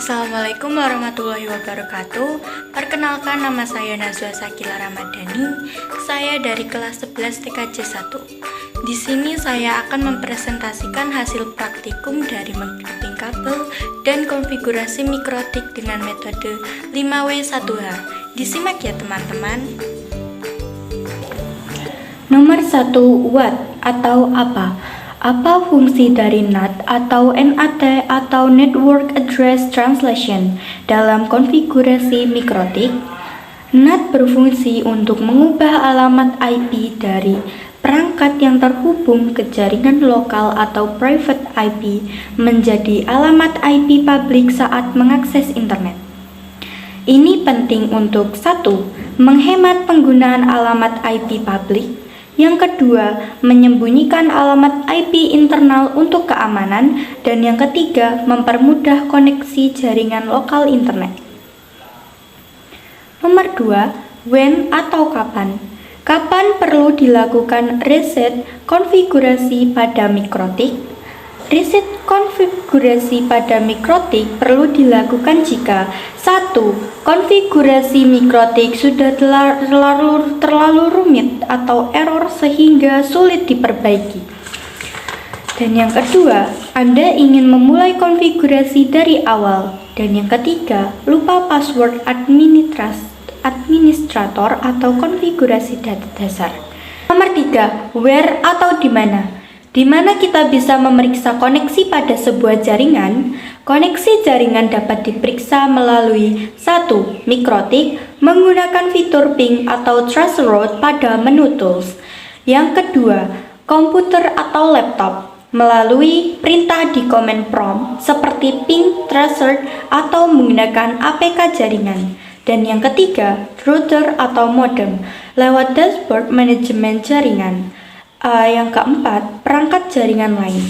Assalamualaikum warahmatullahi wabarakatuh. Perkenalkan, nama saya Nazwa Sakila Ramadhani. Saya dari kelas 11 TKJ 1. Di sini saya akan mempresentasikan hasil praktikum dari mengklipping kabel dan konfigurasi mikrotik dengan metode 5W1H. Disimak ya teman-teman. Nomor 1, what atau apa? Apa fungsi dari NAT atau NAT atau Network Address Translation dalam konfigurasi mikrotik? NAT berfungsi untuk mengubah alamat IP dari perangkat yang terhubung ke jaringan lokal atau private IP menjadi alamat IP publik saat mengakses internet. Ini penting untuk 1. Menghemat penggunaan alamat IP publik. Yang kedua, menyembunyikan alamat IP internal untuk keamanan. Dan yang ketiga, mempermudah koneksi jaringan lokal internet. Nomor 2, when atau kapan. Kapan perlu dilakukan reset konfigurasi pada mikrotik? Reset konfigurasi pada mikrotik perlu dilakukan jika 1. Konfigurasi mikrotik sudah terlalu rumit atau error sehingga sulit diperbaiki. Dan yang kedua, Anda ingin memulai konfigurasi dari awal. Dan yang ketiga, lupa password administrator atau konfigurasi data dasar. Nomor 3, where atau di mana. Di mana kita bisa memeriksa koneksi pada sebuah jaringan? Koneksi jaringan dapat diperiksa melalui 1. Mikrotik menggunakan fitur ping atau traceroute pada menu tools. Yang kedua, komputer atau laptop melalui perintah di command prompt seperti ping, tracer, atau menggunakan APK jaringan. Dan yang ketiga, router atau modem lewat dashboard manajemen jaringan. Yang keempat, perangkat jaringan lain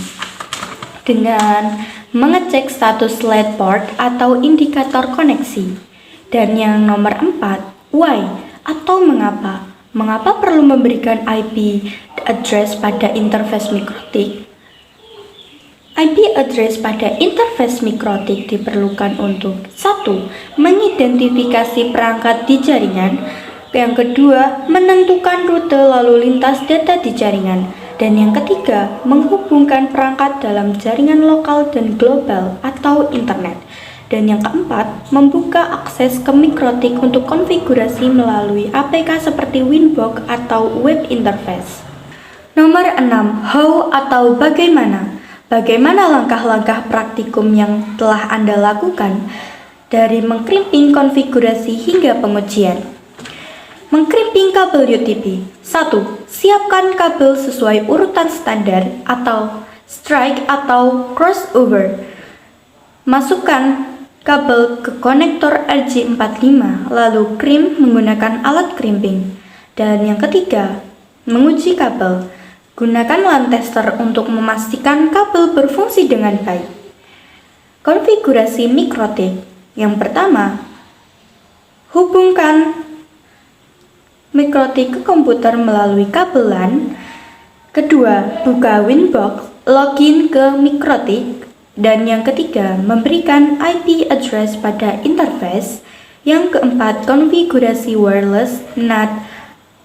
dengan mengecek status LED port atau indikator koneksi. Dan yang nomor 4, why atau mengapa. Mengapa perlu memberikan IP address pada interface mikrotik? IP address pada interface mikrotik diperlukan untuk 1. Mengidentifikasi perangkat di jaringan. Yang kedua, menentukan rute lalu lintas data di jaringan. Dan yang ketiga, menghubungkan perangkat dalam jaringan lokal dan global atau internet. Dan yang keempat, membuka akses ke mikrotik untuk konfigurasi melalui APK seperti Winbox atau web interface. Nomor 6, how atau bagaimana. Bagaimana langkah-langkah praktikum yang telah Anda lakukan dari mengklipping konfigurasi hingga pengujian? Mengklipping kabel UTP. 1. Siapkan kabel sesuai urutan standar atau strike atau crossover. Masukkan kabel ke konektor RJ45 lalu crimp menggunakan alat crimping. Dan yang ketiga, menguji kabel. Gunakan LAN tester untuk memastikan kabel berfungsi dengan baik. Konfigurasi mikrotik. Yang pertama, hubungkan mikrotik ke komputer melalui kabel LAN. Kedua, buka Winbox, login ke mikrotik. Dan yang ketiga, memberikan IP address pada interface. Yang keempat, konfigurasi wireless, NAT,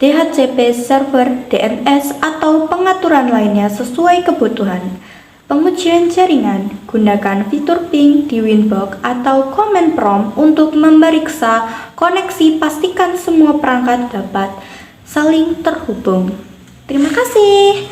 DHCP server, DNS, atau pengaturan lainnya sesuai kebutuhan. Pengujian jaringan, gunakan fitur ping di Winbox atau command prompt untuk memeriksa koneksi. Pastikan semua perangkat dapat saling terhubung. Terima kasih.